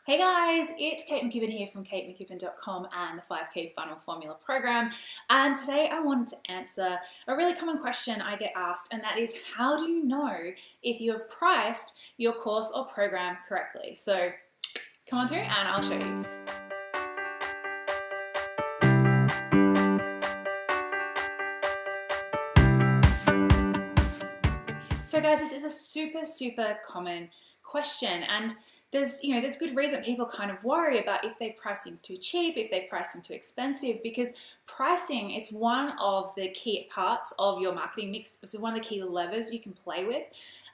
Hey guys, it's Kate McKibben here from katemckibbin.com and the 5K Funnel Formula program. And today I wanted to answer a really common question I get asked, and that is, how do you know if you have priced your course or program correctly? So come on through and I'll show you. So guys, this is a super common question, and there's good reason people kind of worry about if they've priced things too cheap, if they've priced them too expensive, because pricing is one of the key parts of your marketing mix. It's one of the key levers you can play with,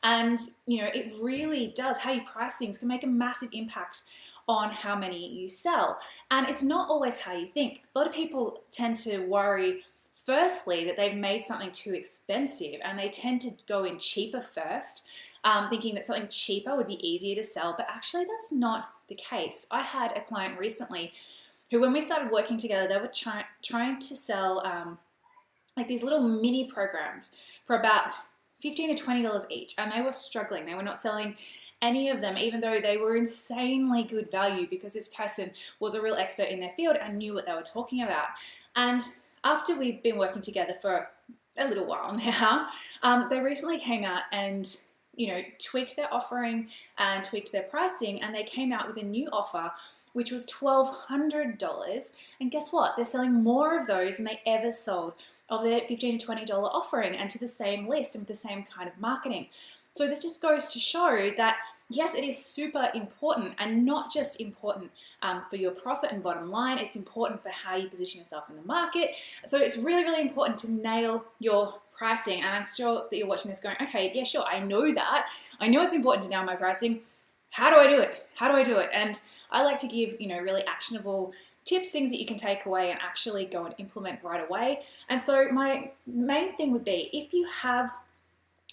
and it really does. How you price things can make a massive impact on how many you sell, and it's not always how you think. A lot of people tend to worry firstly that they've made something too expensive, and they tend to go in cheaper first, thinking that something cheaper would be easier to sell, but actually that's not the case. I had a client recently who, when we started working together, they were trying to sell like these little mini programs for about $15 to $20 each, and they were struggling. They were not selling any of them, even though they were insanely good value, because this person was a real expert in their field and knew what they were talking about. And after we've been working together for a little while now, they recently came out and tweaked their offering and tweaked their pricing, and they came out with a new offer which was $1,200. And guess what? They're selling more of those than they ever sold of their $15 to $20 offering, and to the same list and with the same kind of marketing. So this just goes to show that yes, it is super important, and not just important for your profit and bottom line. It's important for how you position yourself in the market. So it's really important to nail your pricing. And I'm sure that you're watching this going, okay, yeah, sure, I know that. I know it's important to nail my pricing. How do I do it? How do I do it? And I like to give, really actionable tips, things that you can take away and actually go and implement right away. And so my main thing would be, if you have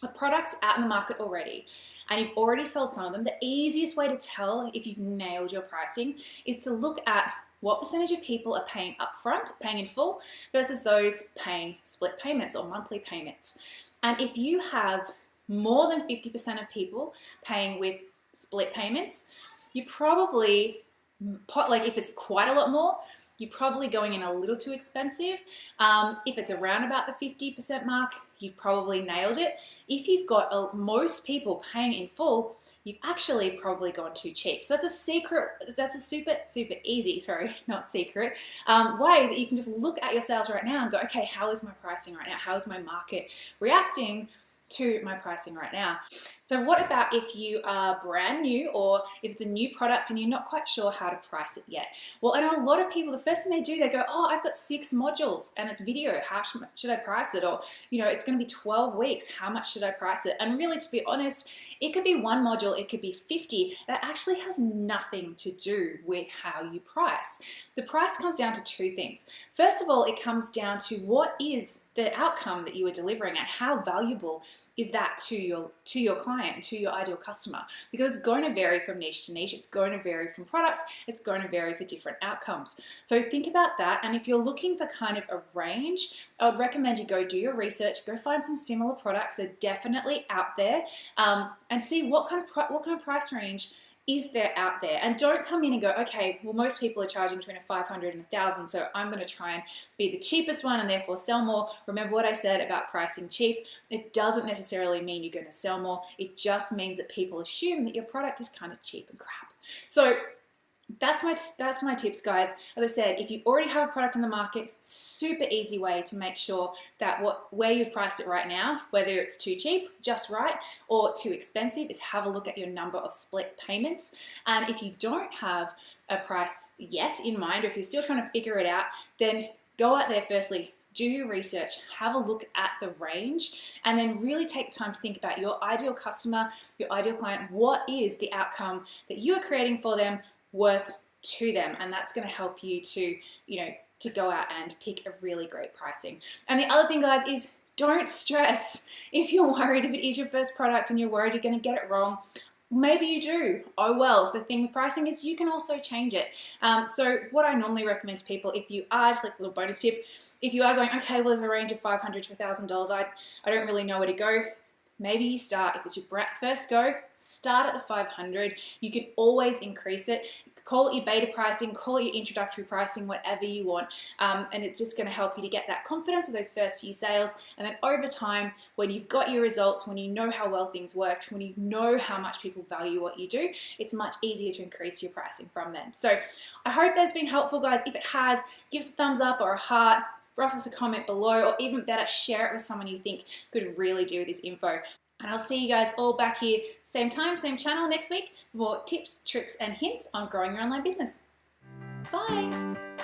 a product's out in the market already and you've already sold some of them, the easiest way to tell if you've nailed your pricing is to look at what percentage of people are paying upfront, paying in full, versus those paying split payments or monthly payments. And if you have more than 50% of people paying with split payments, you probably, like if it's quite a lot more, you're probably going in a little too expensive. If it's around about the 50% mark, you've probably nailed it. If you've got most people paying in full, you've actually probably gone too cheap. So that's a super easy, not secret, way that you can just look at your sales right now and go, okay, how is my pricing right now? How is my market reacting to my pricing right now? So what about if you are brand new, or if it's a new product and you're not quite sure how to price it yet? Well, I know a lot of people, the first thing they do, they go, oh, I've got 6 modules and it's video. How should I price it? Or, it's going to be 12 weeks. How much should I price it? And really, to be honest, it could be 1 module, it could be 50. That actually has nothing to do with how you price. The price comes down to 2 things. First of all, it comes down to what is the outcome that you are delivering, and how valuable is that to your client and to your ideal customer, because it's going to vary from niche to niche. It's going to vary from product. It's going to vary for different outcomes. So think about that. And if you're looking for kind of a range, I would recommend you go do your research, go find some similar products that are definitely out there, and see what kind of price range is there out there. And don't come in and go, okay, well, most people are charging between $500 and $1,000, so I'm going to try and be the cheapest one and therefore sell more. Remember what I said about pricing cheap? It doesn't necessarily mean you're going to sell more. It just means that people assume that your product is kind of cheap and crap. So that's my tips, guys. As I said, if you already have a product in the market, super easy way to make sure that where you've priced it right now, whether it's too cheap, just right, or too expensive, is have a look at your number of split payments. And if you don't have a price yet in mind, or if you're still trying to figure it out, then go out there firstly, do your research, have a look at the range, and then really take the time to think about your ideal customer, your ideal client. What is the outcome that you are creating for them worth to them? And that's going to help you to go out and pick a really great pricing. And the other thing, guys, is don't stress if you're worried, if it is your first product and you're worried you're going to get it wrong. Maybe you do. Oh well. The thing with pricing is you can also change it. So what I normally recommend to people, if you are, just like a little bonus tip, if you are going, okay, well, there's a range of $500 to $1,000, I don't really know where to go, maybe you start, if it's your first go, start at the 500. You can always increase it. Call it your beta pricing, call it your introductory pricing, whatever you want. And it's just going to help you to get that confidence of those first few sales. And then over time, when you've got your results, when you know how well things worked, when you know how much people value what you do, it's much easier to increase your pricing from then. So I hope that's been helpful, guys. If it has, give us a thumbs up or a heart. Drop us a comment below, or even better, share it with someone you think could really do this info. And I'll see you guys all back here, same time, same channel next week for more tips, tricks, and hints on growing your online business. Bye.